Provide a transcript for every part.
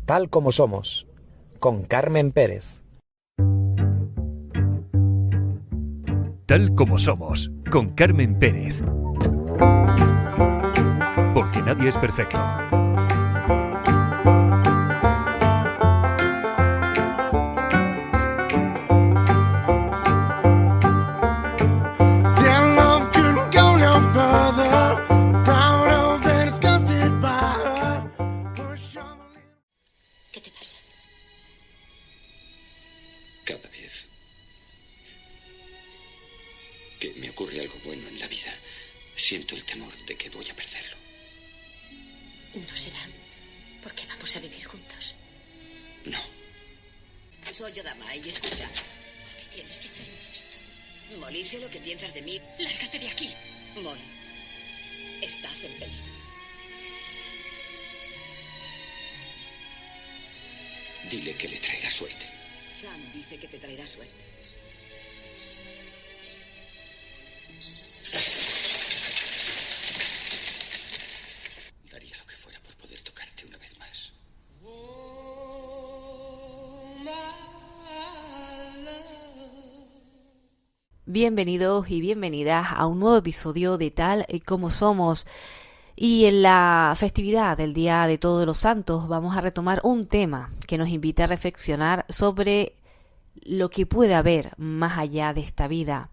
Tal como somos, con Carmen Pérez. Tal como somos, con Carmen Pérez. Porque nadie es perfecto. ¿Qué te pasa? Cada vez que me ocurre algo bueno en la vida, siento el temor de que voy a perderlo. No será porque vamos a vivir juntos. No. Soy Odama y escucha. ¿Por qué tienes que hacerme esto? Molly, sé lo que piensas de mí. Lárgate de aquí. Molly, estás en peligro. Dile que le traerá suerte. Sam dice que te traerá suerte. Daría lo que fuera por poder tocarte una vez más. Bienvenidos y bienvenidas a un nuevo episodio de Tal y como somos. Y en la festividad del Día de Todos los Santos vamos a retomar un tema que nos invita a reflexionar sobre lo que puede haber más allá de esta vida.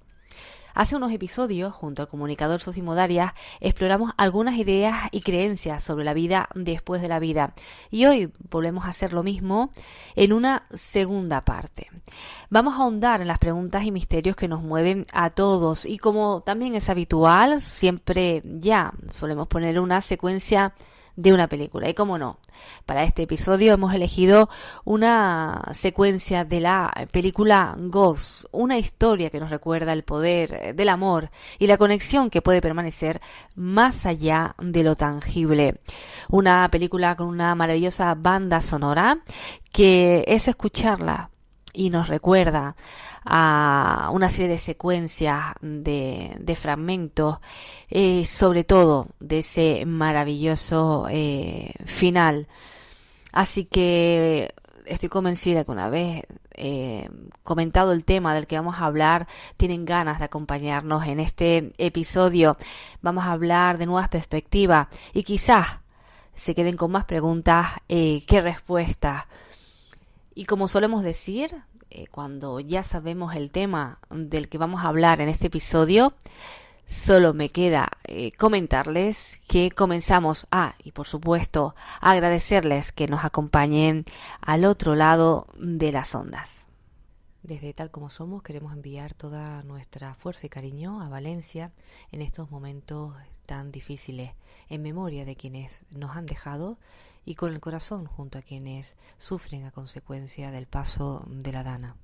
Hace unos episodios, junto al comunicador Sosimo Darias, exploramos algunas ideas y creencias sobre la vida después de la vida. Y hoy volvemos a hacer lo mismo en una segunda parte. Vamos a ahondar en las preguntas y misterios que nos mueven a todos. Y como también es habitual, siempre ya solemos poner una secuencia de una película. Y cómo no, para este episodio hemos elegido una secuencia de la película Ghost, una historia que nos recuerda el poder del amor y la conexión que puede permanecer más allá de lo tangible. Una película con una maravillosa banda sonora que es escucharla y nos recuerda a una serie de secuencias de fragmentos, sobre todo de ese maravilloso final. Así que estoy convencida que una vez comentado el tema del que vamos a hablar, tienen ganas de acompañarnos en este episodio. Vamos a hablar de nuevas perspectivas y quizás se queden con más preguntas que respuestas. Y como solemos decir, cuando ya sabemos el tema del que vamos a hablar en este episodio, solo me queda comentarles que comenzamos. Y por supuesto, agradecerles que nos acompañen al otro lado de las ondas. Desde Tal como somos queremos enviar toda nuestra fuerza y cariño a Valencia en estos momentos tan difíciles, en memoria de quienes nos han dejado y con el corazón junto a quienes sufren a consecuencia del paso de la Dana.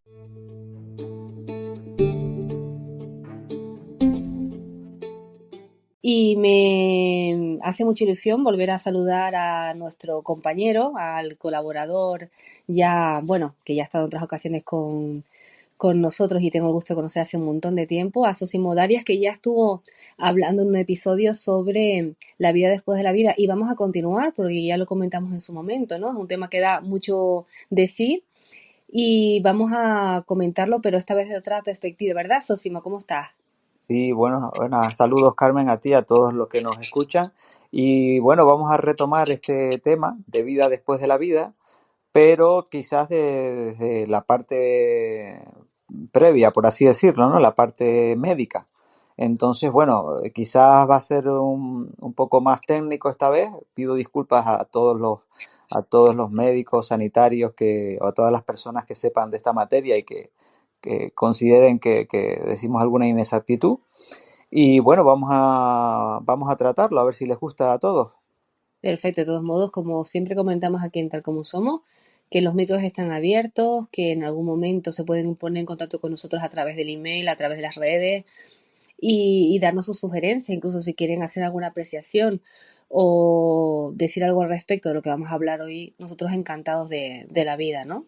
Y me hace mucha ilusión volver a saludar a nuestro compañero, al colaborador ya, bueno, que ya ha estado en otras ocasiones con nosotros y tengo el gusto de conocer hace un montón de tiempo, a Sosimo Darias, que ya estuvo hablando en un episodio sobre la vida después de la vida. Y vamos a continuar porque ya lo comentamos en su momento, ¿no? Es un tema que da mucho de sí y vamos a comentarlo, pero esta vez de otra perspectiva, ¿verdad, Sosimo? ¿Cómo estás? Sí, bueno, saludos Carmen a ti, a todos los que nos escuchan. Y bueno, vamos a retomar este tema de vida después de la vida, pero quizás desde la parte previa, por así decirlo, ¿no? La parte médica. Entonces, bueno, quizás va a ser un poco más técnico esta vez. Pido disculpas a todos los médicos sanitarios o a todas las personas que sepan de esta materia y que consideren que decimos alguna inexactitud. Y bueno, vamos a tratarlo, a ver si les gusta a todos. Perfecto, de todos modos, como siempre comentamos aquí en Tal como somos, que los micros están abiertos, que en algún momento se pueden poner en contacto con nosotros a través del email, a través de las redes y darnos sus sugerencias, incluso si quieren hacer alguna apreciación o decir algo al respecto de lo que vamos a hablar hoy, nosotros encantados de la vida, ¿no?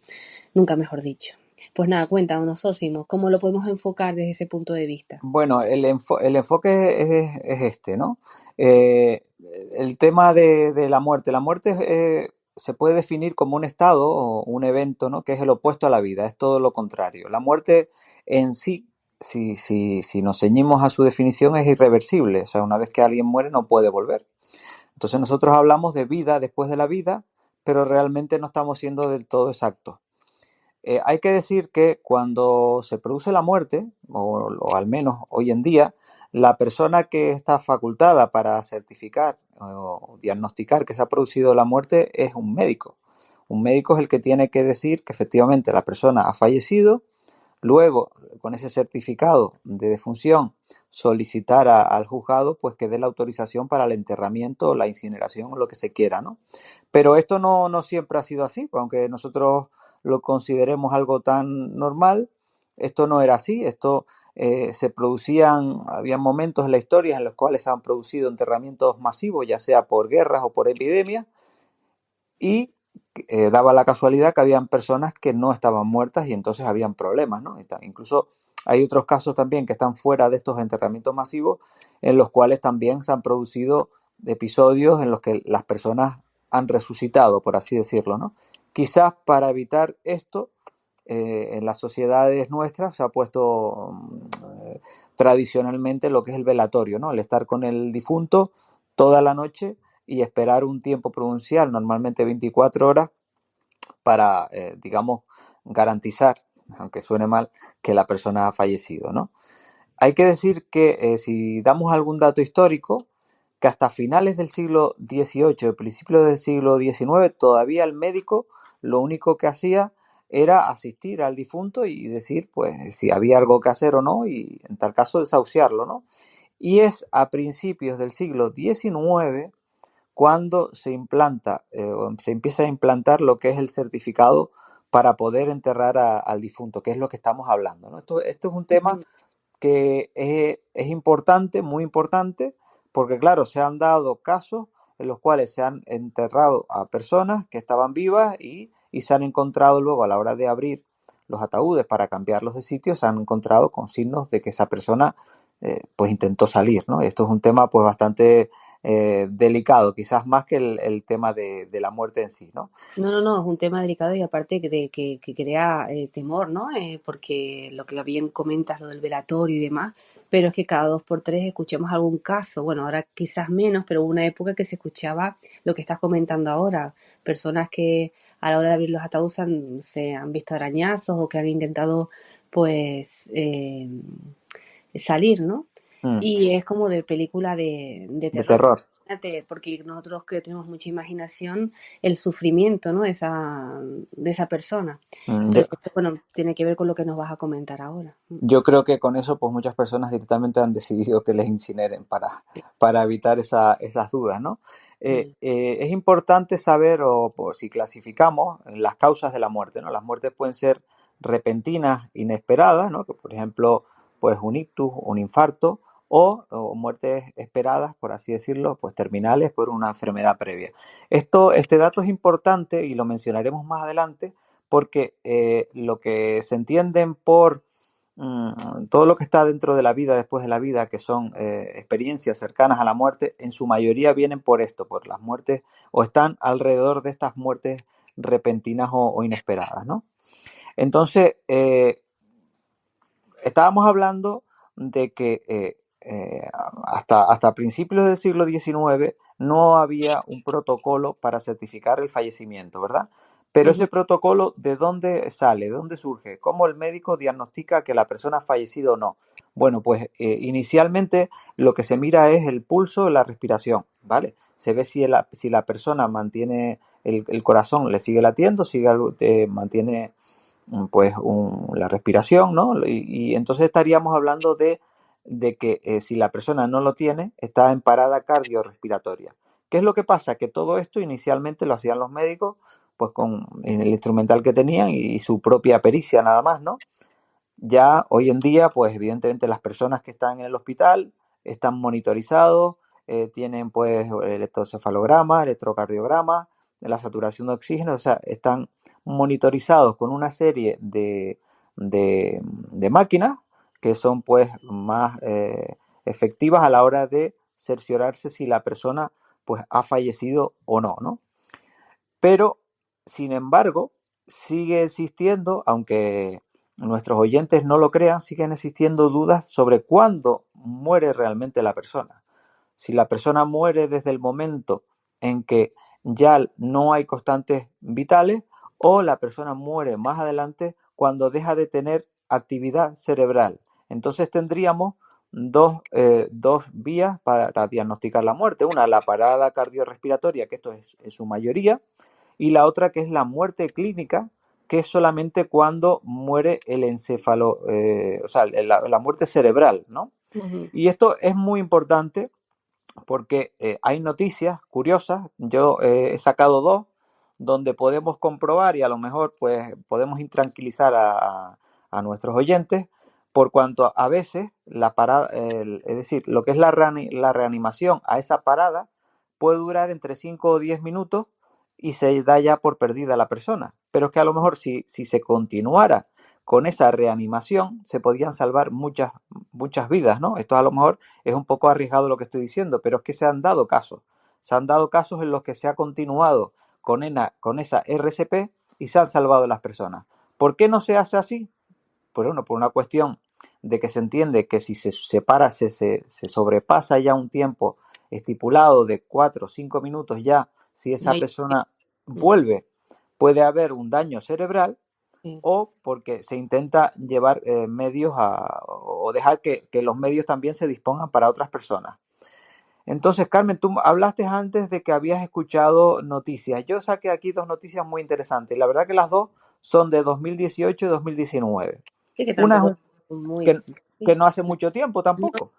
Nunca mejor dicho. Pues nada, cuéntanos, Sosimo, ¿cómo lo podemos enfocar desde ese punto de vista? Bueno, el enfoque es este, ¿no? El tema de la muerte. La muerte se puede definir como un estado o un evento, ¿no? Que es el opuesto a la vida, es todo lo contrario. La muerte en sí, si nos ceñimos a su definición, es irreversible. O sea, una vez que alguien muere no puede volver. Entonces nosotros hablamos de vida después de la vida, pero realmente no estamos siendo del todo exactos. Hay que decir que cuando se produce la muerte, o al menos hoy en día, la persona que está facultada para certificar o diagnosticar que se ha producido la muerte es un médico. Un médico es el que tiene que decir que efectivamente la persona ha fallecido. Luego, con ese certificado de defunción, solicitar al juzgado pues que dé la autorización para el enterramiento, la incineración o lo que se quiera, ¿no? Pero esto no siempre ha sido así, aunque nosotros lo consideremos algo tan normal, esto no era así. Esto se producían, había momentos en la historia en los cuales se han producido enterramientos masivos, ya sea por guerras o por epidemias, y daba la casualidad que habían personas que no estaban muertas y entonces habían problemas, ¿no? Incluso hay otros casos también que están fuera de estos enterramientos masivos, en los cuales también se han producido episodios en los que las personas han resucitado, por así decirlo, ¿no? Quizás para evitar esto, en las sociedades nuestras se ha puesto tradicionalmente lo que es el velatorio, ¿no? El estar con el difunto toda la noche y esperar un tiempo prudencial, normalmente 24 horas, para, digamos, garantizar, aunque suene mal, que la persona ha fallecido, ¿no? Hay que decir que si damos algún dato histórico, que hasta finales del siglo XVIII, principios del siglo XIX, todavía el médico lo único que hacía era asistir al difunto y decir, pues, si había algo que hacer o no, y en tal caso desahuciarlo, ¿no? Y es a principios del siglo XIX cuando se empieza a implantar lo que es el certificado para poder enterrar al difunto, que es lo que estamos hablando, ¿no? Esto es un tema Ujú. que es importante, muy importante, porque claro, se han dado casos en los cuales se han enterrado a personas que estaban vivas y se han encontrado luego a la hora de abrir los ataúdes para cambiarlos de sitio, se han encontrado con signos de que esa persona pues intentó salir, ¿no? Esto es un tema pues bastante delicado, quizás más que el tema de la muerte en sí, ¿no? No, es un tema delicado y aparte que crea temor, ¿no? Porque lo que bien comentas, lo del velatorio y demás, pero es que cada dos por tres escuchamos algún caso, bueno, ahora quizás menos, pero hubo una época que se escuchaba lo que estás comentando ahora, personas que a la hora de abrir los ataúdes se han visto arañazos o que han intentado, pues, salir, ¿no? Mm, Y es como de película de de terror. terror. Imagínate, porque nosotros que tenemos mucha imaginación, el sufrimiento, ¿no? De esa persona. Mm, Pero bueno, tiene que ver con lo que nos vas a comentar ahora. Yo creo que con eso, pues muchas personas directamente han decidido que les incineren para evitar esas dudas, ¿no? Mm. Es importante saber, o pues, si clasificamos las causas de la muerte, ¿no? Las muertes pueden ser repentinas, inesperadas, ¿no? Que, por ejemplo, pues un ictus, un infarto, o muertes esperadas, por así decirlo, pues terminales por una enfermedad previa. Este dato es importante y lo mencionaremos más adelante porque lo que se entienden por todo lo que está dentro de la vida, después de la vida, que son experiencias cercanas a la muerte, en su mayoría vienen por esto, por las muertes, o están alrededor de estas muertes repentinas o inesperadas, ¿no? Entonces, estábamos hablando de que hasta principios del siglo XIX no había un protocolo para certificar el fallecimiento, ¿verdad? Pero Ujú. ese protocolo, ¿de dónde sale? ¿De dónde surge? ¿Cómo el médico diagnostica que la persona ha fallecido o no? Bueno, pues inicialmente lo que se mira es el pulso, la respiración, ¿vale? Se ve si la persona mantiene el corazón, le sigue latiendo, mantiene pues la respiración, ¿no? Y entonces estaríamos hablando de que si la persona no lo tiene, está en parada cardiorrespiratoria. ¿Qué es lo que pasa? Que todo esto inicialmente lo hacían los médicos, pues en el instrumental que tenían y su propia pericia nada más, ¿no? Ya hoy en día, pues evidentemente las personas que están en el hospital están monitorizados, tienen pues electrocefalograma, electrocardiograma, la saturación de oxígeno, o sea, están monitorizados con una serie de máquinas que son pues más efectivas a la hora de cerciorarse si la persona pues ha fallecido o no, ¿no? Pero, sin embargo, sigue existiendo, aunque nuestros oyentes no lo crean, siguen existiendo dudas sobre cuándo muere realmente la persona. Si la persona muere desde el momento en que ya no hay constantes vitales, o la persona muere más adelante cuando deja de tener actividad cerebral. Entonces tendríamos dos vías para diagnosticar la muerte. Una, la parada cardiorrespiratoria, que esto es su mayoría, y la otra que es la muerte clínica, que es solamente cuando muere el encéfalo, o sea, la muerte cerebral, ¿no? Ujú. Y esto es muy importante porque hay noticias curiosas. Yo he sacado dos donde podemos comprobar y a lo mejor pues podemos intranquilizar a nuestros oyentes, por cuanto a veces la parada, es decir, lo que es la reanimación a esa parada puede durar entre 5 o 10 minutos y se da ya por perdida la persona. Pero es que a lo mejor si se continuara con esa reanimación se podían salvar muchas vidas, ¿no? Esto a lo mejor es un poco arriesgado lo que estoy diciendo, pero es que se han dado casos. Se han dado casos en los que se ha continuado con esa RCP y se han salvado las personas. ¿Por qué no se hace así? Pues bueno, por una cuestión de que se entiende que si se separa, se sobrepasa ya un tiempo estipulado de 4 o 5 minutos ya, si esa persona vuelve, puede haber un daño cerebral, o porque se intenta llevar medios o dejar que los medios también se dispongan para otras personas. Entonces, Carmen, tú hablaste antes de que habías escuchado noticias. Yo saqué aquí dos noticias muy interesantes. La verdad que las dos son de 2018 y 2019. Sí, que Una es tampoco muy... que no hace mucho tiempo tampoco.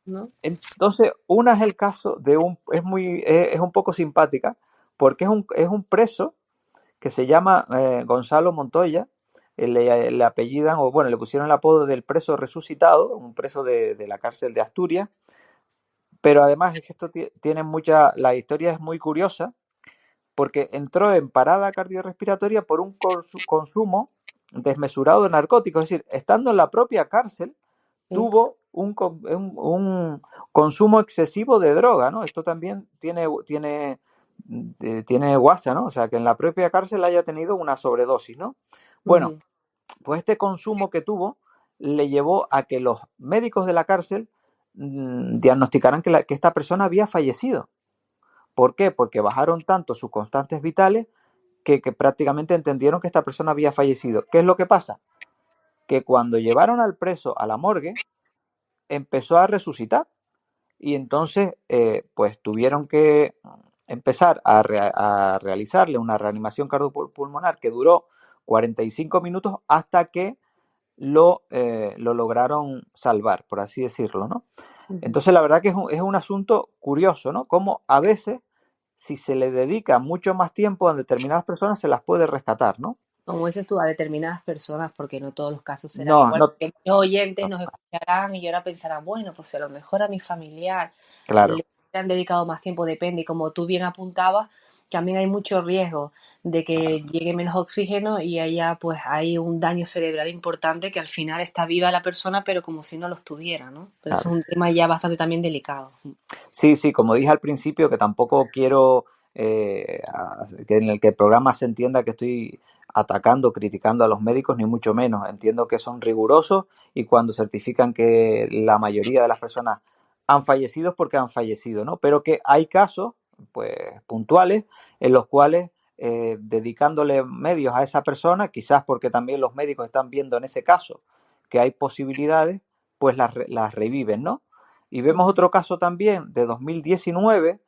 ¿no? Entonces, una es el caso de es un poco simpática, porque es un preso que se llama Gonzalo Montoya. Le apellidan, o bueno, le pusieron el apodo del preso resucitado, un preso de la cárcel de Asturias. Pero además es que esto tiene la historia es muy curiosa, porque entró en parada cardiorrespiratoria por un consumo desmesurado de narcóticos. Es decir, estando en la propia cárcel, tuvo un consumo excesivo de droga, ¿no? Esto también tiene guasa, ¿no? O sea, que en la propia cárcel haya tenido una sobredosis, ¿no? Bueno, pues este consumo que tuvo le llevó a que los médicos de la cárcel diagnosticaran que esta persona había fallecido. ¿Por qué? Porque bajaron tanto sus constantes vitales que prácticamente entendieron que esta persona había fallecido. ¿Qué es lo que pasa? Que cuando llevaron al preso a la morgue, empezó a resucitar. Y entonces, pues tuvieron que empezar a realizarle una reanimación cardiopulmonar que duró 45 minutos hasta que lo lograron salvar, por así decirlo, ¿no? Entonces, la verdad que es un asunto curioso, ¿no? Como a veces, si se le dedica mucho más tiempo a determinadas personas, se las puede rescatar, ¿no? Como dices tú, a determinadas personas, porque no todos los casos serán No, igual. no, Porque muchos oyentes nos escucharán y ahora pensarán, bueno, pues a lo mejor a mi familiar claro. le han dedicado más tiempo, depende. Y como tú bien apuntabas, también hay mucho riesgo de que llegue menos oxígeno y haya, pues, hay un daño cerebral importante que al final está viva la persona, pero como si no lo estuviera, ¿no? Pero eso es un tema ya bastante también delicado. Sí, como dije al principio, que tampoco quiero que en el programa se entienda que estoy atacando, criticando a los médicos, ni mucho menos. Entiendo que son rigurosos y cuando certifican que la mayoría de las personas han fallecido es porque han fallecido, ¿no? Pero que hay casos, pues, puntuales en los cuales dedicándole medios a esa persona, quizás porque también los médicos están viendo en ese caso que hay posibilidades, pues las reviven, ¿no? Y vemos otro caso también de 2019,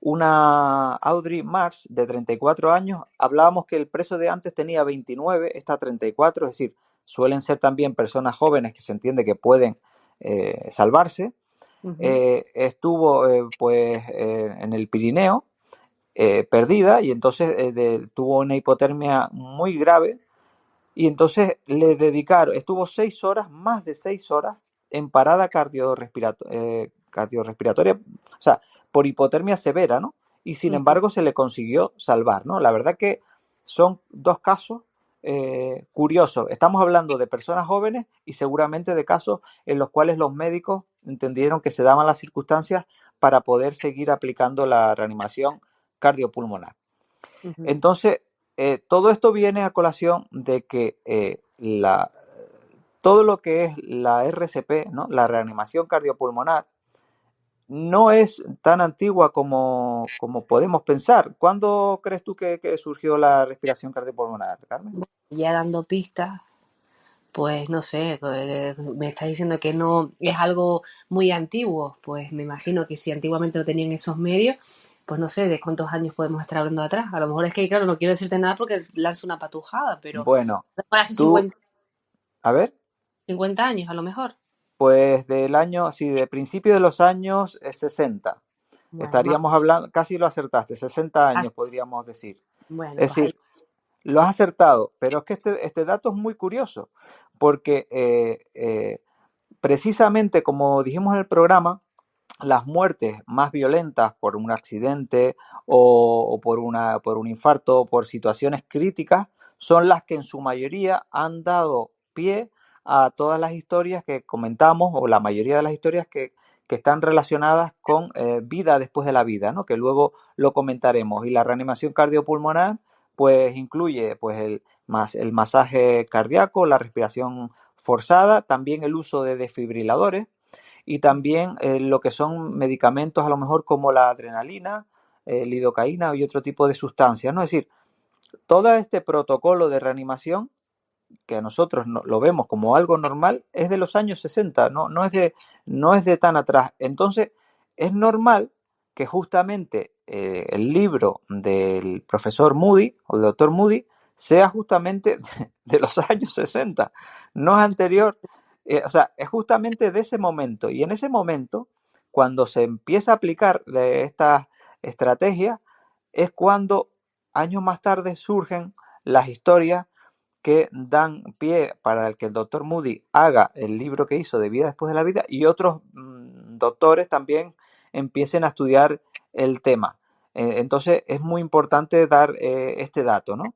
una Audrey Marsh de 34 años. Hablábamos que el preso de antes tenía 29, esta 34, es decir, suelen ser también personas jóvenes que se entiende que pueden salvarse. Estuvo en el Pirineo, perdida, y entonces tuvo una hipotermia muy grave, y entonces le dedicaron, estuvo 6 horas, más de 6 horas, en parada cardiorrespiratoria, o sea, por hipotermia severa, ¿no? Y sin embargo se le consiguió salvar, ¿no? La verdad que son dos casos curiosos. Estamos hablando de personas jóvenes y seguramente de casos en los cuales los médicos entendieron que se daban las circunstancias para poder seguir aplicando la reanimación cardiopulmonar. Ujú. Entonces, todo esto viene a colación de que todo lo que es la RCP, ¿no? La reanimación cardiopulmonar, no es tan antigua como podemos pensar. ¿Cuándo crees tú que surgió la respiración cardiopulmonar, Carmen? Ya dando pistas, pues no sé, me está diciendo que no es algo muy antiguo, pues me imagino que si antiguamente no tenían esos medios, pues no sé de cuántos años podemos estar hablando atrás. A lo mejor es que, claro, no quiero decirte nada porque lanzo una patujada, pero Bueno, hace tú, 50, a ver, 50 años a lo mejor. pues del año, sí, de principio de los años 60. Bueno, más, Estaríamos hablando, casi lo acertaste, 60 así- años podríamos decir. bueno, Es pues ahí. decir, lo has acertado, pero es que este dato es muy curioso, porque precisamente como dijimos en el programa, las muertes más violentas por un accidente o por un infarto o por situaciones críticas son las que en su mayoría han dado pie a todas las historias que comentamos o la mayoría de las historias que están relacionadas con vida después de la vida, ¿no? Que luego lo comentaremos. Y la reanimación cardiopulmonar pues incluye pues el masaje cardíaco, la respiración forzada, también el uso de desfibriladores y también lo que son medicamentos a lo mejor como la adrenalina, lidocaína y otro tipo de sustancias, ¿no? Es decir, todo este protocolo de reanimación que a nosotros lo vemos como algo normal es de los años 60, no es de tan atrás. Entonces, es normal que justamente el libro del profesor Moody o del doctor Moody sea justamente de los años 60, no es anterior, o sea, es justamente de ese momento. Y en ese momento, cuando se empieza a aplicar estas estrategias, es cuando años más tarde surgen las historias que dan pie para el que el doctor Moody haga el libro que hizo de Vida después de la vida y otros doctores también empiecen a estudiar el tema. Entonces es muy importante dar este dato, ¿no?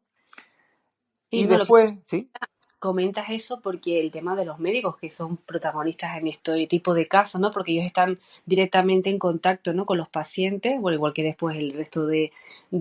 Sí, Y no, lo que después, sí, comentas eso porque el tema de los médicos que son protagonistas en este tipo de casos, ¿no? Porque ellos están directamente en contacto, ¿no? Con los pacientes, bueno, igual que después el resto de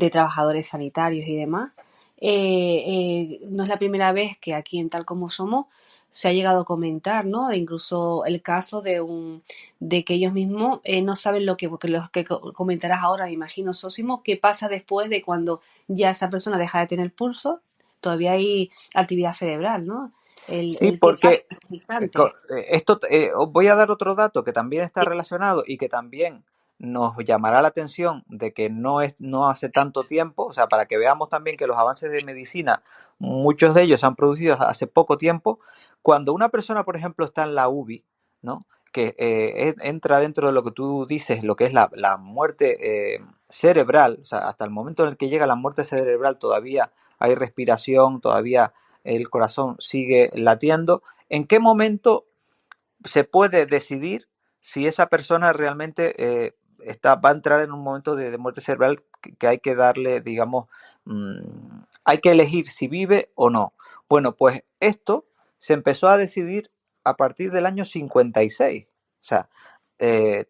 trabajadores sanitarios y demás. No es la primera vez que aquí en Tal Como Somos se ha llegado a comentar, ¿no? De incluso el caso de que ellos mismos no saben lo que, porque los que comentarás ahora, me imagino, Sósimo, qué pasa después de cuando ya esa persona deja de tener pulso, todavía hay actividad cerebral, ¿no? sí, El qué pasa porque en ese instante. os voy a dar otro dato que también está relacionado y que también nos llamará la atención de que no hace tanto tiempo, o sea, para que veamos también que los avances de medicina, muchos de ellos se han producido hace poco tiempo. Cuando una persona, por ejemplo, está en la UBI, ¿no? Que entra dentro de lo que tú dices, lo que es la muerte cerebral, o sea, hasta el momento en el que llega la muerte cerebral todavía hay respiración, todavía el corazón sigue latiendo. ¿En qué momento se puede decidir si esa persona realmente va a entrar en un momento de muerte cerebral que hay que darle, digamos, hay que elegir si vive o no? Bueno, pues esto se empezó a decidir a partir del año 56, o sea,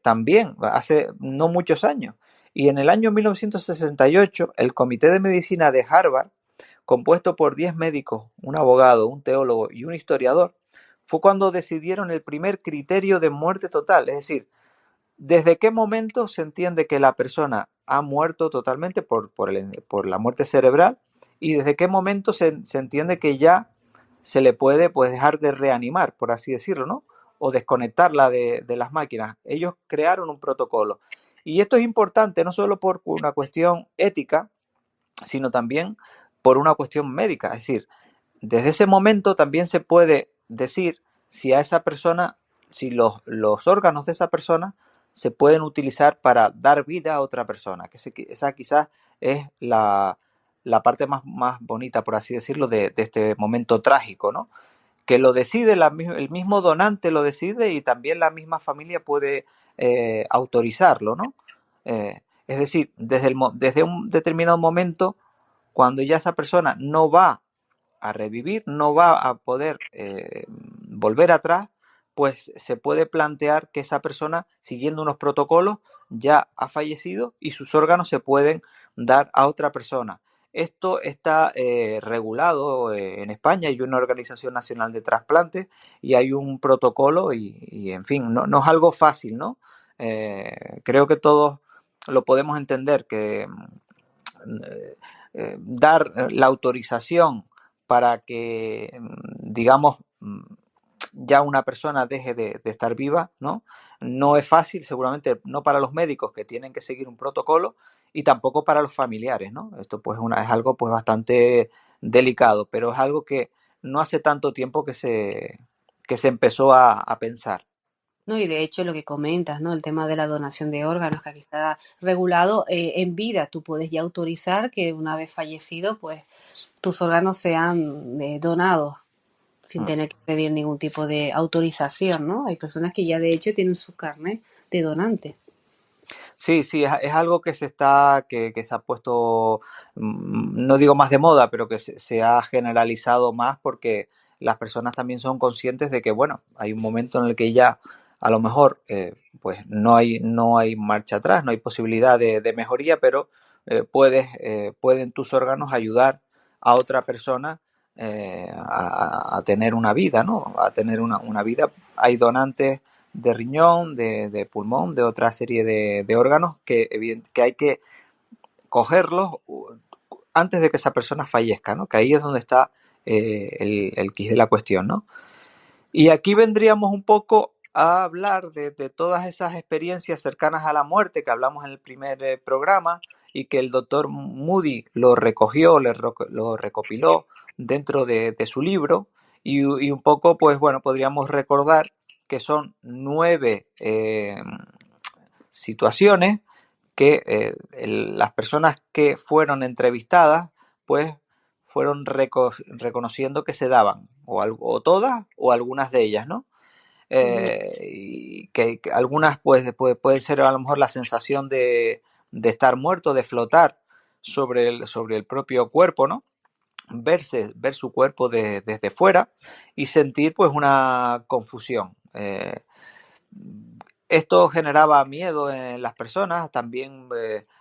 también hace no muchos años. Y en el año 1968, el Comité de Medicina de Harvard, compuesto por 10 médicos, un abogado, un teólogo y un historiador, fue cuando decidieron el primer criterio de muerte total, es decir, desde qué momento se entiende que la persona ha muerto totalmente por la muerte cerebral y desde qué momento se entiende que ya se le puede pues, dejar de reanimar, por así decirlo, ¿no? O desconectarla de las máquinas. Ellos crearon un protocolo. Y esto es importante no solo por una cuestión ética, sino también por una cuestión médica. Es decir, desde ese momento también se puede decir si a esa persona, si los órganos de esa persona se pueden utilizar para dar vida a otra persona. Esa quizás es la parte más bonita, por así decirlo, de este momento trágico, ¿no? Que lo decide el mismo donante, lo decide y también la misma familia puede autorizarlo, ¿no? Es decir, desde un determinado momento, cuando ya esa persona no va a revivir, no va a poder volver atrás, pues se puede plantear que esa persona, siguiendo unos protocolos, ya ha fallecido y sus órganos se pueden dar a otra persona. esto está regulado en España. Hay una Organización Nacional de Trasplantes y hay un protocolo y en fin, no es algo fácil, ¿no? Creo que todos lo podemos entender, que dar la autorización para que, digamos, ya una persona deje de estar viva, ¿no? No es fácil, seguramente no para los médicos que tienen que seguir un protocolo y tampoco para los familiares, ¿no? Esto pues es algo pues bastante delicado, pero es algo que no hace tanto tiempo que se empezó a pensar. No, y de hecho lo que comentas, ¿no? El tema de la donación de órganos, que aquí está regulado en vida. Tú puedes ya autorizar que una vez fallecido, pues tus órganos sean donados sin Mm. tener que pedir ningún tipo de autorización, ¿no? Hay personas que ya de hecho tienen su carnet de donante. Sí, sí, es algo que que se ha puesto, no digo más de moda, pero que se ha generalizado más porque las personas también son conscientes de que, bueno, hay un momento en el que ya a lo mejor pues no hay marcha atrás, no hay posibilidad de mejoría, pero pueden tus órganos ayudar a otra persona a tener una vida, ¿no? A tener una vida. Hay donantes de riñón, de pulmón, de otra serie de órganos que hay que cogerlos antes de que esa persona fallezca, ¿no? Que ahí es donde está el quid de la cuestión, ¿no? Y aquí vendríamos un poco a hablar de todas esas experiencias cercanas a la muerte que hablamos en el primer programa y que el doctor Moody lo recogió, lo recopiló dentro de su libro y un poco, pues bueno, podríamos recordar que son 9 situaciones que las personas que fueron entrevistadas, pues fueron reconociendo que se daban, o todas o algunas de ellas, ¿no? Y que algunas pues puede ser a lo mejor la sensación de estar muerto, de flotar sobre el propio cuerpo, ¿no? Ver su cuerpo desde fuera y sentir pues una confusión. Esto generaba miedo en las personas, también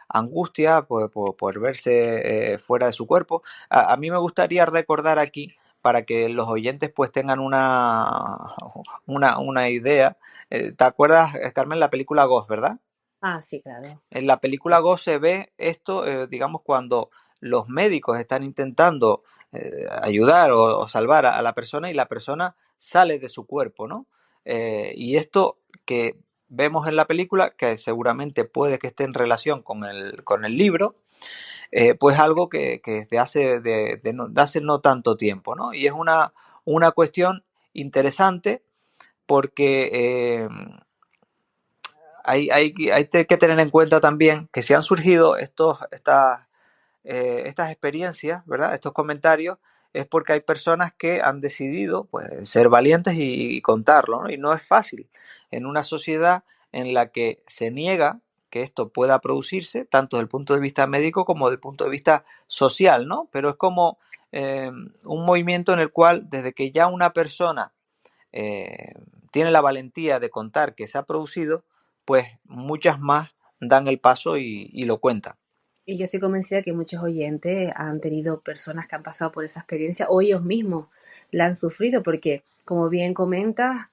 angustia por verse fuera de su cuerpo. A mí me gustaría recordar aquí, para que los oyentes pues tengan una idea. ¿Te acuerdas, Carmen, la película Ghost, verdad? Ah, sí, claro. En la película Ghost se ve esto, digamos, cuando los médicos están intentando ayudar o salvar a la persona y la persona sale de su cuerpo, ¿no? Y esto que vemos en la película, que seguramente puede que esté en relación con el libro, pues algo que de hace no tanto tiempo, ¿no? Y es una cuestión interesante porque hay que tener en cuenta también que si han surgido estas experiencias, ¿verdad? Estos comentarios, es porque hay personas que han decidido pues, ser valientes y contarlo, ¿no? Y no es fácil en una sociedad en la que se niega que esto pueda producirse, tanto desde el punto de vista médico como desde el punto de vista social, ¿no? Pero es como un movimiento en el cual desde que ya una persona eh, tiene la valentía de contar que se ha producido, pues muchas más dan el paso y lo cuentan. Y yo estoy convencida que muchos oyentes han tenido personas que han pasado por esa experiencia o ellos mismos la han sufrido, porque, como bien comentas,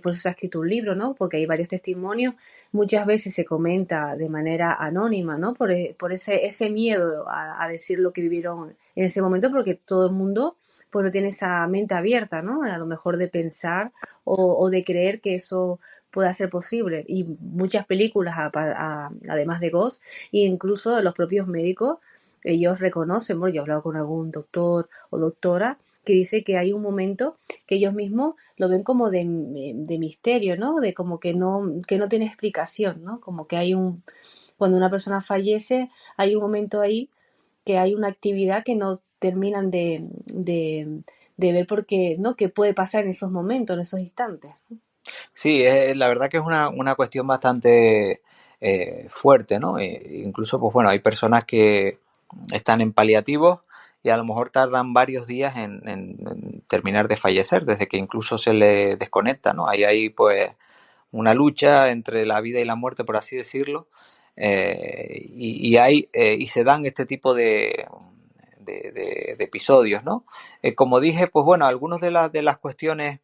por eso se ha escrito un libro, ¿no? Porque hay varios testimonios. Muchas veces se comenta de manera anónima, ¿no? Por ese miedo a decir lo que vivieron en ese momento, porque todo el mundo pues no tiene esa mente abierta, ¿no? A lo mejor de pensar o de creer que eso pueda ser posible. Y muchas películas, además de Ghost, e incluso los propios médicos, ellos reconocen, bueno, yo he hablado con algún doctor o doctora que dice que hay un momento que ellos mismos lo ven como de misterio, ¿no? De como que no tiene explicación, ¿no? Como que cuando una persona fallece, hay un momento ahí que hay una actividad que no terminan de ver porque, ¿no? ¿Qué puede pasar en esos momentos, en esos instantes? Sí, la verdad que es una cuestión bastante fuerte, ¿no? Incluso, pues bueno, hay personas que están en paliativos y a lo mejor tardan varios días en terminar de fallecer, desde que incluso se le desconecta, ¿no? Ahí hay pues una lucha entre la vida y la muerte, por así decirlo, y se dan este tipo de episodios, ¿no? Como dije, pues bueno, algunas de las cuestiones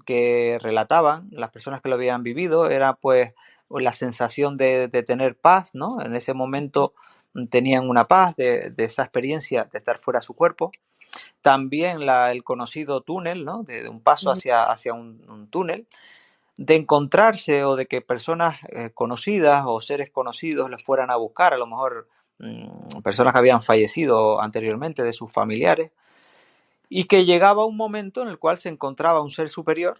que relataban las personas que lo habían vivido era pues la sensación de tener paz, ¿no? En ese momento tenían una paz de esa experiencia de estar fuera de su cuerpo. También el conocido túnel, ¿no? De un paso hacia un túnel, de encontrarse o de que personas conocidas o seres conocidos les fueran a buscar, a lo mejor personas que habían fallecido anteriormente de sus familiares, y que llegaba un momento en el cual se encontraba un ser superior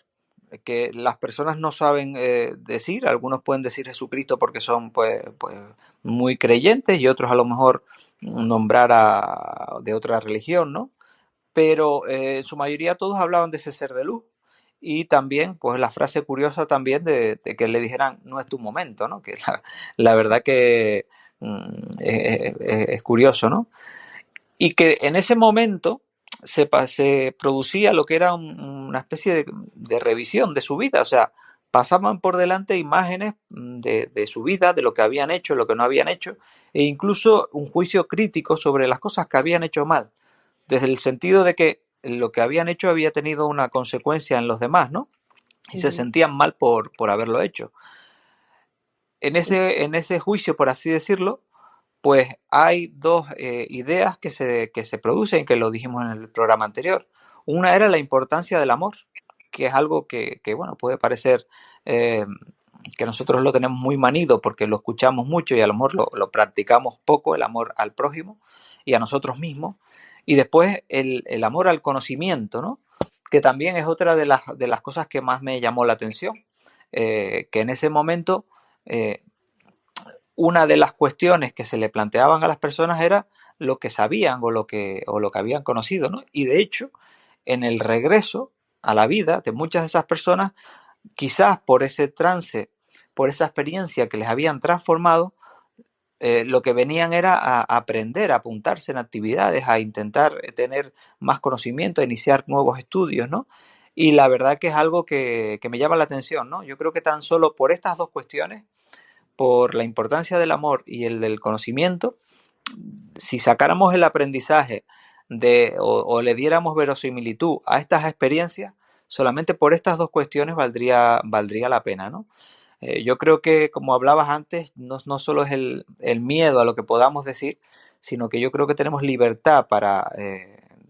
que las personas no saben decir. Algunos pueden decir Jesucristo porque son pues muy creyentes, y otros a lo mejor nombrar de otra religión, ¿no? Pero en su mayoría todos hablaban de ese ser de luz. Y también, pues la frase curiosa también de que le dijeran, no es tu momento, ¿no? Que la verdad que es curioso, ¿no? Y que en ese momento se producía lo que era una especie de revisión de su vida. O sea, pasaban por delante imágenes de su vida, de lo que habían hecho, lo que no habían hecho, e incluso un juicio crítico sobre las cosas que habían hecho mal, desde el sentido de que lo que habían hecho había tenido una consecuencia en los demás, ¿no? Y se sentían mal por haberlo hecho. En ese juicio, por así decirlo, pues hay dos ideas que se producen, que lo dijimos en el programa anterior. Una era la importancia del amor, que es algo que bueno, puede parecer que nosotros lo tenemos muy manido porque lo escuchamos mucho y a lo mejor lo practicamos poco, el amor al prójimo y a nosotros mismos. Y después el amor al conocimiento, ¿no? Que también es otra de las cosas que más me llamó la atención. Que en ese momento una de las cuestiones que se le planteaban a las personas era lo que sabían o lo que habían conocido, ¿no? Y de hecho, en el regreso a la vida de muchas de esas personas, quizás por ese trance, por esa experiencia que les habían transformado, lo que venían era a aprender, a apuntarse en actividades, a intentar tener más conocimiento, a iniciar nuevos estudios, ¿no? Y la verdad que es algo que me llama la atención, ¿no? Yo creo que tan solo por estas dos cuestiones, por la importancia del amor y el del conocimiento, si sacáramos el aprendizaje o le diéramos verosimilitud a estas experiencias, solamente por estas dos cuestiones valdría la pena, ¿no? Yo creo que, como hablabas antes, no solo es el miedo a lo que podamos decir, sino que yo creo que tenemos libertad para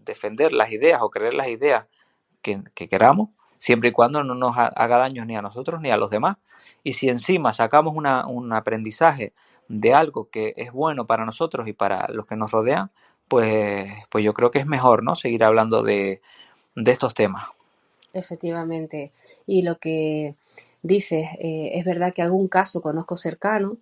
defender las ideas o creer las ideas que queramos, siempre y cuando no nos haga daño ni a nosotros ni a los demás. Y si encima sacamos un aprendizaje de algo que es bueno para nosotros y para los que nos rodean, pues yo creo que es mejor, ¿no? Seguir hablando de estos temas. Efectivamente. Y lo que dices, es verdad que algún caso conozco cercano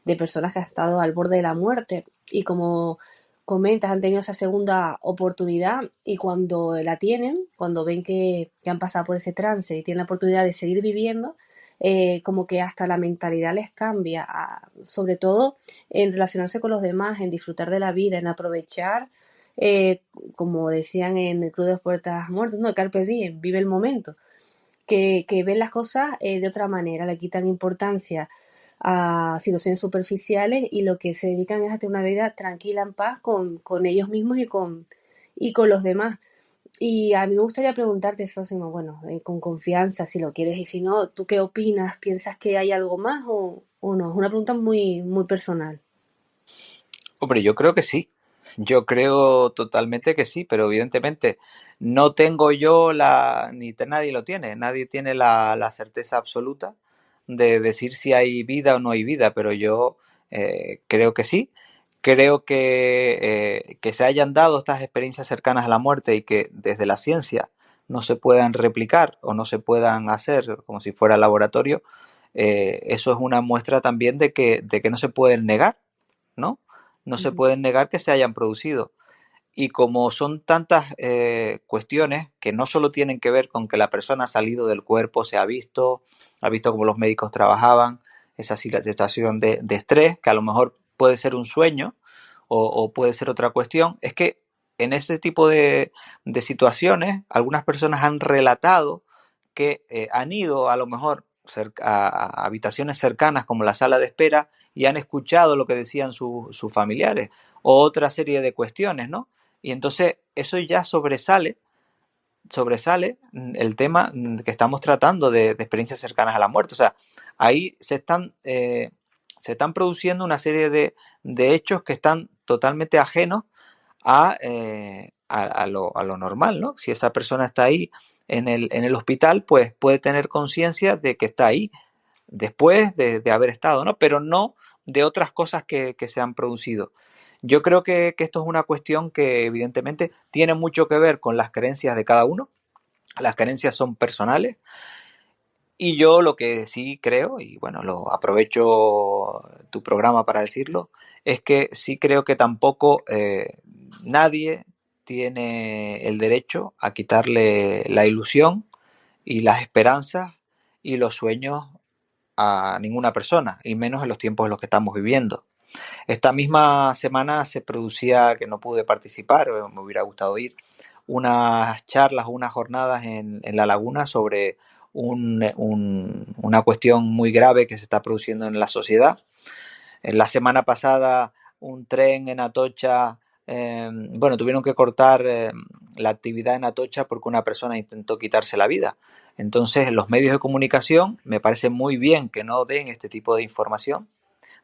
de personas que han estado al borde de la muerte y, como comentas, han tenido esa segunda oportunidad, y cuando la tienen, cuando ven que han pasado por ese trance y tienen la oportunidad de seguir viviendo, como que hasta la mentalidad les cambia, sobre todo en relacionarse con los demás, en disfrutar de la vida, en aprovechar, como decían en el Club de los Poetas Muertos, ¿no? El Carpe Diem, vive el momento, que ven las cosas de otra manera, le quitan importancia a situaciones superficiales y lo que se dedican es a tener una vida tranquila, en paz con ellos mismos y con los demás. Y a mí me gustaría preguntarte, Sosimo, bueno, con confianza, si lo quieres, y si no, ¿tú qué opinas? ¿Piensas que hay algo más o no? Es una pregunta muy, muy personal. Hombre, yo creo que sí. Yo creo totalmente que sí, pero evidentemente no tengo yo ni nadie lo tiene, nadie tiene la certeza absoluta de decir si hay vida o no hay vida, pero yo creo que sí. Creo que se hayan dado estas experiencias cercanas a la muerte y que desde la ciencia no se puedan replicar o no se puedan hacer como si fuera laboratorio, eso es una muestra también de que no se pueden negar, ¿no? No se pueden negar que se hayan producido. Y como son tantas cuestiones que no solo tienen que ver con que la persona ha salido del cuerpo, ha visto cómo los médicos trabajaban, esa situación de estrés, que a lo mejor puede ser un sueño o puede ser otra cuestión, es que en ese tipo de situaciones algunas personas han relatado que han ido a lo mejor a habitaciones cercanas como la sala de espera y han escuchado lo que decían sus familiares, o otra serie de cuestiones, ¿no? Y entonces eso ya sobresale el tema que estamos tratando de experiencias cercanas a la muerte. O sea, ahí se están produciendo una serie de hechos que están totalmente ajenos a lo normal, ¿no? Si esa persona está ahí en el hospital, pues puede tener conciencia de que está ahí después de haber estado, ¿no? Pero no de otras cosas que se han producido. Yo creo que esto es una cuestión que evidentemente tiene mucho que ver con las creencias de cada uno. Las creencias son personales y yo lo que sí creo, y bueno, lo aprovecho tu programa para decirlo, es que sí creo que tampoco nadie tiene el derecho a quitarle la ilusión y las esperanzas y los sueños a ninguna persona, y menos en los tiempos en los que estamos viviendo. Esta misma semana se producía, que no pude participar, me hubiera gustado ir, unas charlas o unas jornadas en La Laguna sobre una cuestión muy grave que se está produciendo en la sociedad. La semana pasada un tren en Atocha, bueno, tuvieron que cortar la actividad en Atocha porque una persona intentó quitarse la vida. Entonces, los medios de comunicación me parece muy bien que no den este tipo de información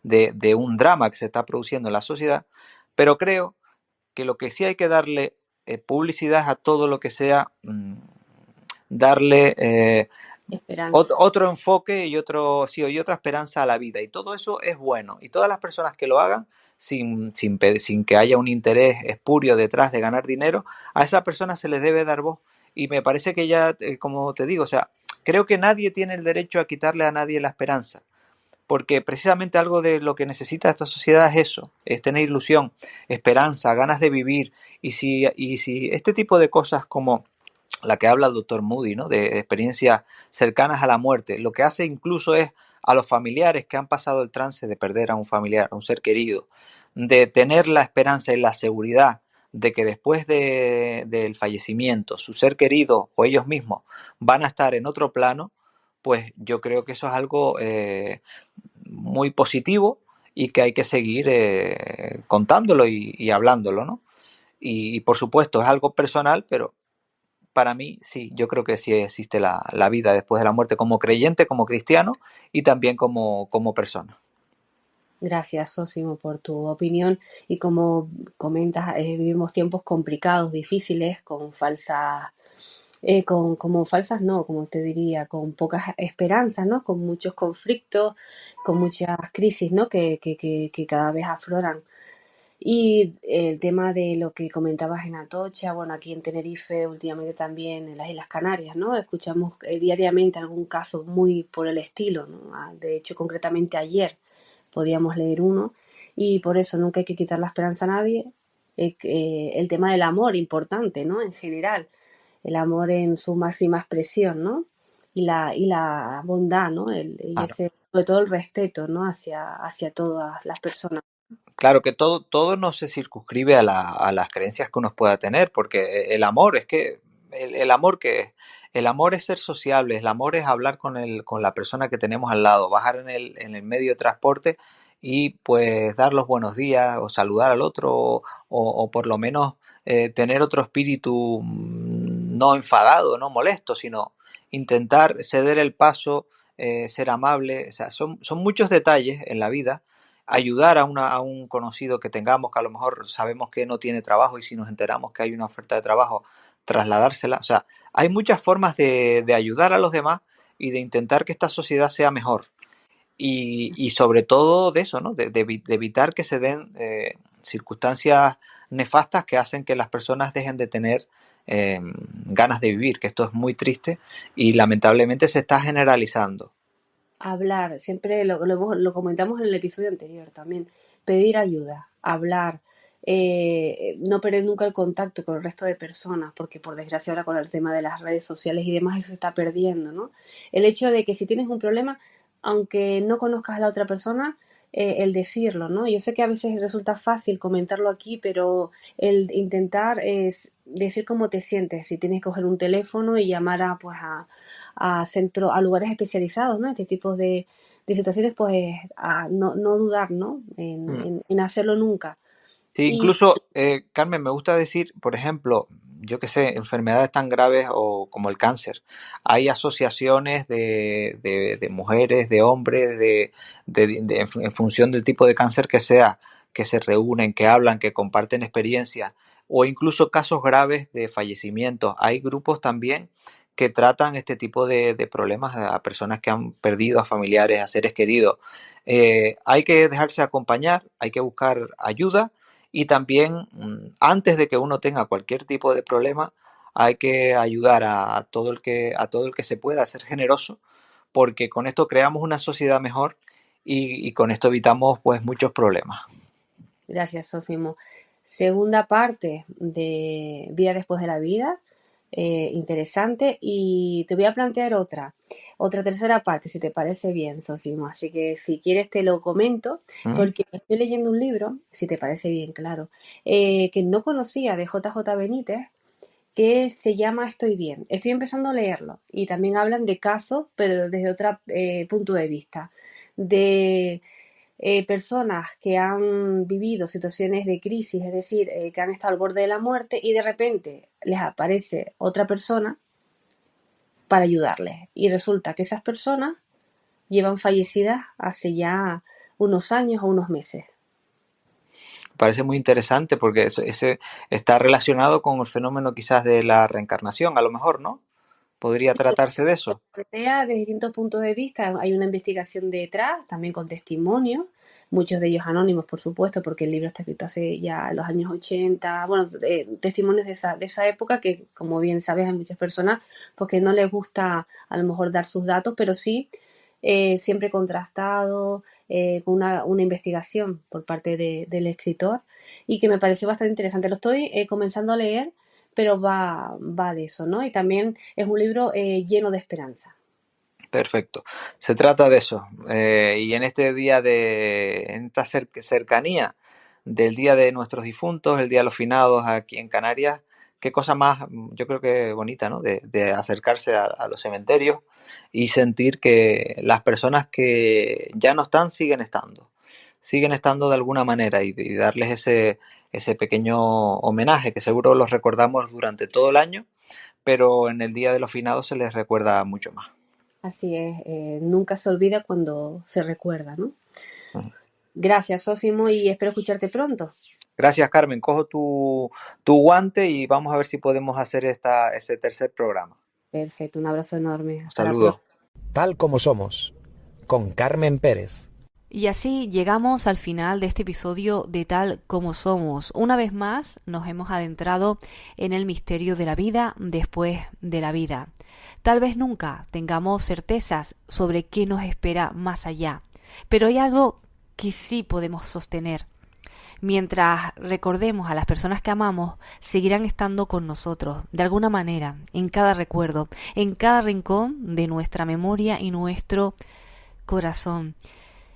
de un drama que se está produciendo en la sociedad, pero creo que lo que sí hay que darle publicidad es a todo lo que sea darle Esperanza. otro enfoque y y otra esperanza a la vida. Y todo eso es bueno. Y todas las personas que lo hagan sin que haya un interés espurio detrás de ganar dinero, a esas personas se les debe dar voz. Y me parece que ya, como te digo, o sea, creo que nadie tiene el derecho a quitarle a nadie la esperanza. Porque precisamente algo de lo que necesita esta sociedad es eso, es tener ilusión, esperanza, ganas de vivir. Y si este tipo de cosas como la que habla el doctor Moody, ¿no? De experiencias cercanas a la muerte, lo que hace incluso es a los familiares que han pasado el trance de perder a un familiar, a un ser querido, de tener la esperanza y la seguridad de que después del fallecimiento su ser querido o ellos mismos van a estar en otro plano, pues yo creo que eso es algo muy positivo y que hay que seguir contándolo y hablándolo, ¿no? Y por supuesto es algo personal, pero para mí sí, yo creo que sí existe la vida después de la muerte como creyente, como cristiano y también como persona. Gracias, Sosimo, por tu opinión. Y como comentas, vivimos tiempos complicados, difíciles, con falsas, como falsas no, como te diría, con pocas esperanzas, ¿no? Con muchos conflictos, con muchas crisis, ¿no? Que cada vez afloran. Y el tema de lo que comentabas en Atocha, bueno, aquí en Tenerife, últimamente también en las Islas Canarias, ¿no? Escuchamos diariamente algún caso muy por el estilo, ¿no? De hecho, concretamente ayer podíamos leer uno, y por eso nunca hay que quitar la esperanza a nadie. El tema del amor, importante, ¿no? En general, el amor en su máxima expresión, ¿no? Y la bondad, ¿no? Claro. Sobre todo el respeto, ¿no? Hacia todas las personas. Claro que todo no se circunscribe a las creencias que uno pueda tener, porque el amor es que el amor que es. El amor es ser sociable, el amor es hablar con la persona que tenemos al lado, bajar en el medio de transporte y pues dar los buenos días o saludar al otro o por lo menos tener otro espíritu no enfadado, no molesto, sino intentar ceder el paso, ser amable. O sea, son muchos detalles en la vida, ayudar a un conocido que tengamos, que a lo mejor sabemos que no tiene trabajo y si nos enteramos que hay una oferta de trabajo, trasladársela. O sea, hay muchas formas de ayudar a los demás y de intentar que esta sociedad sea mejor. Y sobre todo de eso, ¿no? De evitar que se den circunstancias nefastas que hacen que las personas dejen de tener ganas de vivir, que esto es muy triste y lamentablemente se está generalizando. Hablar, siempre lo comentamos en el episodio anterior también, pedir ayuda, hablar, no perder nunca el contacto con el resto de personas, porque por desgracia ahora con el tema de las redes sociales y demás eso se está perdiendo, ¿no? El hecho de que si tienes un problema, aunque no conozcas a la otra persona, el decirlo, ¿no? Yo sé que a veces resulta fácil comentarlo aquí, pero el intentar es decir cómo te sientes, si tienes que coger un teléfono y llamar a lugares especializados, ¿no? Este tipo de situaciones, pues no dudar, ¿no? En hacerlo nunca. Sí, Y incluso, Carmen, me gusta decir, por ejemplo, yo qué sé, enfermedades tan graves o como el cáncer. Hay asociaciones de mujeres, de hombres, en función del tipo de cáncer que sea, que se reúnen, que hablan, que comparten experiencias, o incluso casos graves de fallecimientos. Hay grupos también que tratan este tipo de problemas a personas que han perdido a familiares, a seres queridos. Hay que dejarse acompañar, hay que buscar ayuda y también, antes de que uno tenga cualquier tipo de problema, hay que ayudar a todo el que se pueda, a ser generoso, porque con esto creamos una sociedad mejor y con esto evitamos pues muchos problemas. gracias, Sosimo. Segunda parte de Vida después de la vida, interesante. Y te voy a plantear otra tercera parte, si te parece bien, Sosimo. Así que si quieres te lo comento, ¿Mm? porque estoy leyendo un libro, si te parece bien, claro, que no conocía, de JJ Benítez, que se llama Estoy bien. Estoy empezando a leerlo y también hablan de casos, pero desde otro punto de vista, de personas que han vivido situaciones de crisis, es decir, que han estado al borde de la muerte y de repente les aparece otra persona para ayudarles. Y resulta que esas personas llevan fallecidas hace ya unos años o unos meses. Parece muy interesante porque ese está relacionado con el fenómeno quizás de la reencarnación, a lo mejor, ¿no? Podría tratarse de eso. Plantea desde distintos puntos de vista, hay una investigación detrás, también con testimonios, muchos de ellos anónimos, por supuesto, porque el libro está escrito hace ya los años 80, bueno, testimonios de esa época que, como bien sabes, hay muchas personas pues, que no les gusta a lo mejor dar sus datos, pero sí siempre contrastado, con una investigación por parte del escritor y que me pareció bastante interesante. Lo estoy comenzando a leer, pero va de eso, ¿no? Y también es un libro lleno de esperanza. Perfecto. Se trata de eso. Y en este día en esta cercanía del Día de nuestros difuntos, el Día de los Finados aquí en Canarias, qué cosa más, yo creo que bonita, ¿no? De acercarse a los cementerios y sentir que las personas que ya no están siguen estando de alguna manera y darles ese pequeño homenaje que seguro los recordamos durante todo el año, pero en el Día de los Finados se les recuerda mucho más. Así es, nunca se olvida cuando se recuerda, ¿no? Ujú. Gracias, Sosimo, y espero escucharte pronto. Gracias, Carmen. Cojo tu guante y vamos a ver si podemos hacer ese tercer programa. Perfecto, un abrazo enorme. Hasta la Saludos. próxima. Tal como somos, con Carmen Pérez. Y así llegamos al final de este episodio de Tal como somos. Una vez más nos hemos adentrado en el misterio de la vida después de la vida. Tal vez nunca tengamos certezas sobre qué nos espera más allá, pero hay algo que sí podemos sostener. Mientras recordemos a las personas que amamos, seguirán estando con nosotros, de alguna manera, en cada recuerdo, en cada rincón de nuestra memoria y nuestro corazón.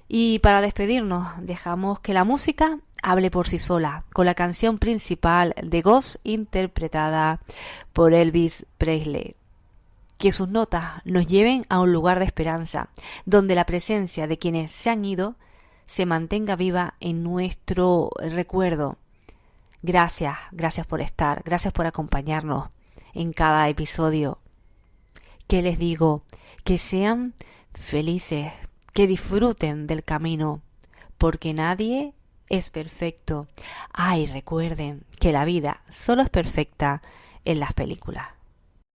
Y para despedirnos, dejamos que la música hable por sí sola, con la canción principal de Ghost interpretada por Elvis Presley. Que sus notas nos lleven a un lugar de esperanza, donde la presencia de quienes se han ido se mantenga viva en nuestro recuerdo. Gracias por estar, gracias por acompañarnos en cada episodio. ¿Qué les digo? Que sean felices, que disfruten del camino, porque nadie es perfecto. Ay, recuerden que la vida solo es perfecta en las películas.